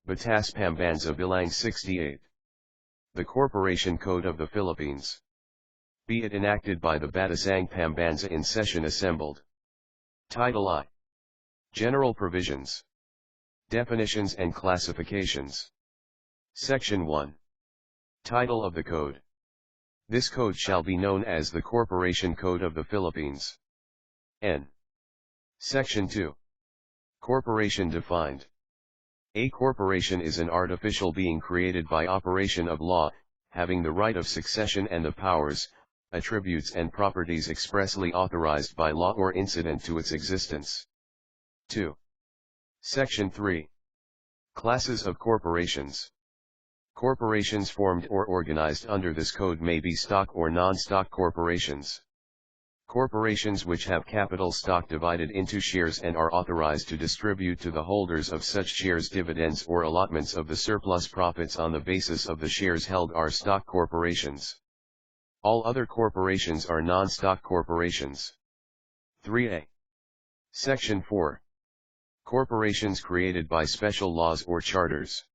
Batas Pambansa Bilang 68. The Corporation Code of the Philippines. Be it enacted by the Batasang Pambansa in session assembled. Title I. General Provisions. Definitions and Classifications. Section 1. Title of the Code. This code shall be known as the Corporation Code of the Philippines. N. Section 2. Corporation defined. A corporation is an artificial being created by operation of law, having the right of succession and the powers, attributes and properties expressly authorized by law or incident to its existence. 2. Section 3. Classes of corporations. Corporations formed or organized under this code may be stock or non-stock corporations. Corporations which have capital stock divided into shares and are authorized to distribute to the holders of such shares dividends or allotments of the surplus profits on the basis of the shares held are stock corporations. All other corporations are non-stock corporations. 3a. Section 4. Corporations created by special laws or charters.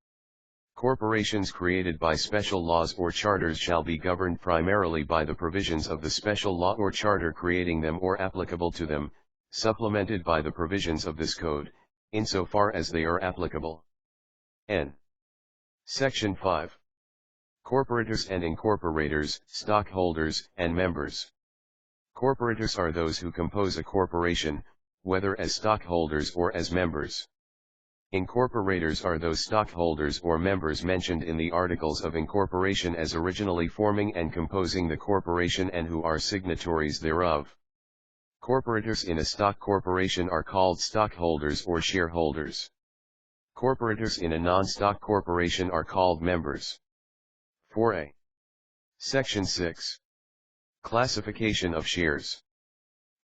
Corporations created by special laws or charters shall be governed primarily by the provisions of the special law or charter creating them or applicable to them, supplemented by the provisions of this code, insofar as they are applicable. N. Section 5. Corporators and incorporators, stockholders, and members. Corporators are those who compose a corporation, whether as stockholders or as members. Incorporators are those stockholders or members mentioned in the Articles of Incorporation as originally forming and composing the corporation and who are signatories thereof. Corporators in a stock corporation are called stockholders or shareholders. Corporators in a non-stock corporation are called members. 4a. Section 6. Classification of shares.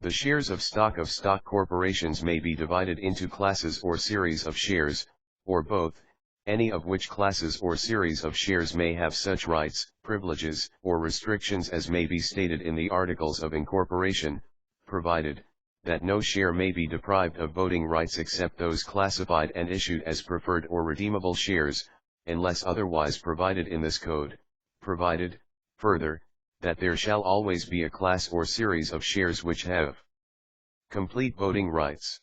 The shares of stock corporations may be divided into classes or series of shares, or both, any of which classes or series of shares may have such rights, privileges, or restrictions as may be stated in the Articles of Incorporation, provided that no share may be deprived of voting rights except those classified and issued as preferred or redeemable shares, unless otherwise provided in this code, provided, further, that there shall always be a class or series of shares which have complete voting rights.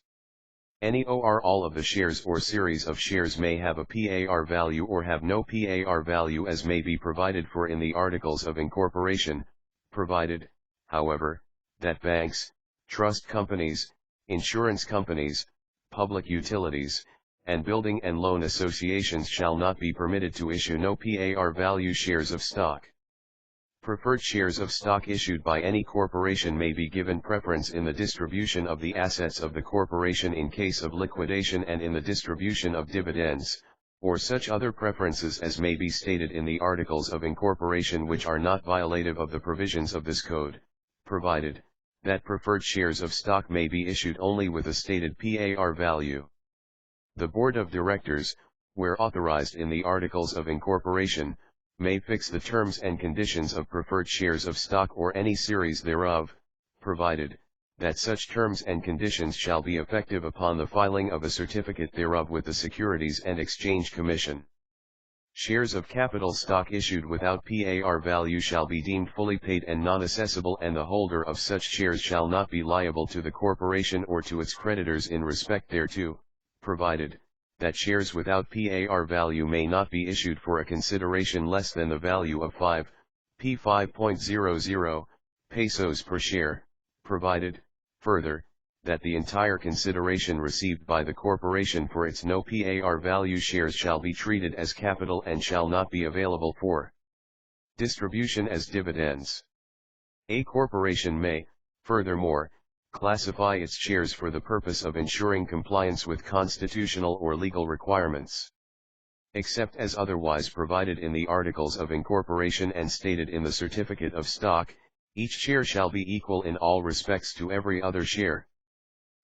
Any or all of the shares or series of shares may have a PAR value or have no PAR value as may be provided for in the Articles of Incorporation, provided, however, that banks, trust companies, insurance companies, public utilities, and building and loan associations shall not be permitted to issue no PAR value shares of stock. Preferred shares of stock issued by any corporation may be given preference in the distribution of the assets of the corporation in case of liquidation and in the distribution of dividends, or such other preferences as may be stated in the Articles of Incorporation which are not violative of the provisions of this code, provided that preferred shares of stock may be issued only with a stated PAR value. The Board of Directors, where authorized in the Articles of Incorporation, may fix the terms and conditions of preferred shares of stock or any series thereof, provided that such terms and conditions shall be effective upon the filing of a certificate thereof with the Securities and Exchange Commission. Shares of capital stock issued without PAR value shall be deemed fully paid and non-assessable, and the holder of such shares shall not be liable to the corporation or to its creditors in respect thereto, provided that shares without PAR value may not be issued for a consideration less than the value of 5.00 pesos per share, provided, further, that the entire consideration received by the corporation for its no PAR value shares shall be treated as capital and shall not be available for distribution as dividends. A corporation may, furthermore, classify its shares for the purpose of ensuring compliance with constitutional or legal requirements. Except as otherwise provided in the Articles of Incorporation and stated in the Certificate of Stock, each share shall be equal in all respects to every other share.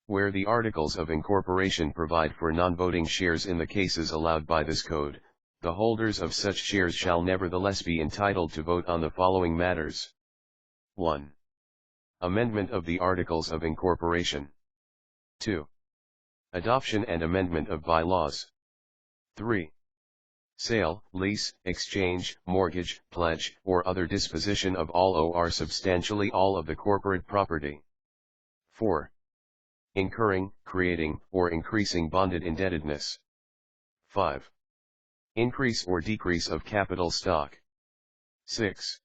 Where the Articles of Incorporation provide for non-voting shares in the cases allowed by this code, the holders of such shares shall nevertheless be entitled to vote on the following matters. 1. Amendment of the Articles of Incorporation. 2. Adoption and amendment of bylaws. 3. sale, lease, exchange, mortgage, pledge, or other disposition of all or substantially all of the corporate property. 4. Incurring, creating, or increasing bonded indebtedness. 5. Increase or decrease of capital stock. 6.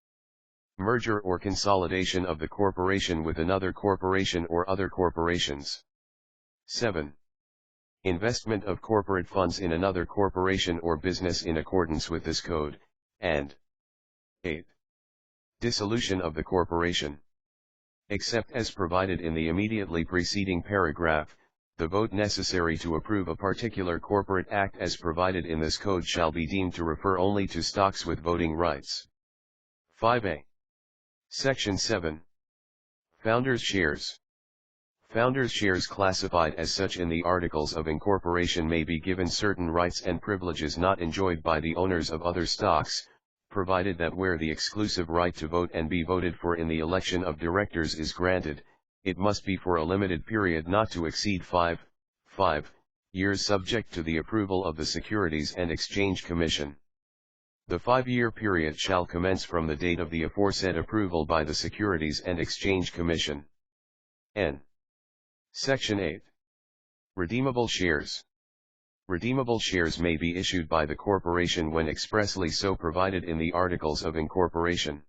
Merger or consolidation of the corporation with another corporation or other corporations. 7. Investment of corporate funds in another corporation or business in accordance with this code, and 8. Dissolution of the corporation. Except as provided in the immediately preceding paragraph, the vote necessary to approve a particular corporate act as provided in this code shall be deemed to refer only to stocks with voting rights. 5a. Section 7. Founders' shares. Founders' shares classified as such in the Articles of Incorporation may be given certain rights and privileges not enjoyed by the owners of other stocks, provided that where the exclusive right to vote and be voted for in the election of directors is granted, it must be for a limited period not to exceed 5 years subject to the approval of the Securities and Exchange Commission. The 5-year period shall commence from the date of the aforesaid approval by the Securities and Exchange Commission. N. Section 8. Redeemable shares. Redeemable shares may be issued by the corporation when expressly so provided in the Articles of Incorporation.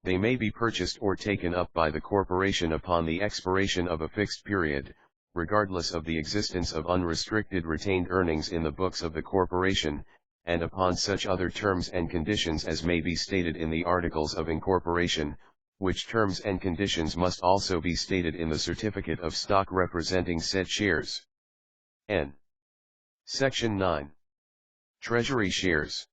They may be purchased or taken up by the corporation upon the expiration of a fixed period, regardless of the existence of unrestricted retained earnings in the books of the corporation, and upon such other terms and conditions as may be stated in the Articles of Incorporation, which terms and conditions must also be stated in the certificate of stock representing said shares. N. Section 9. Treasury shares.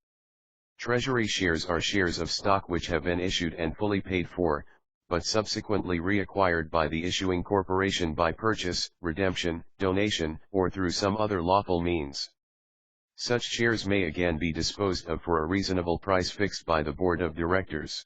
Treasury shares are shares of stock which have been issued and fully paid for, but subsequently reacquired by the issuing corporation by purchase, redemption, donation, or through some other lawful means. Such shares may again be disposed of for a reasonable price fixed by the Board of Directors.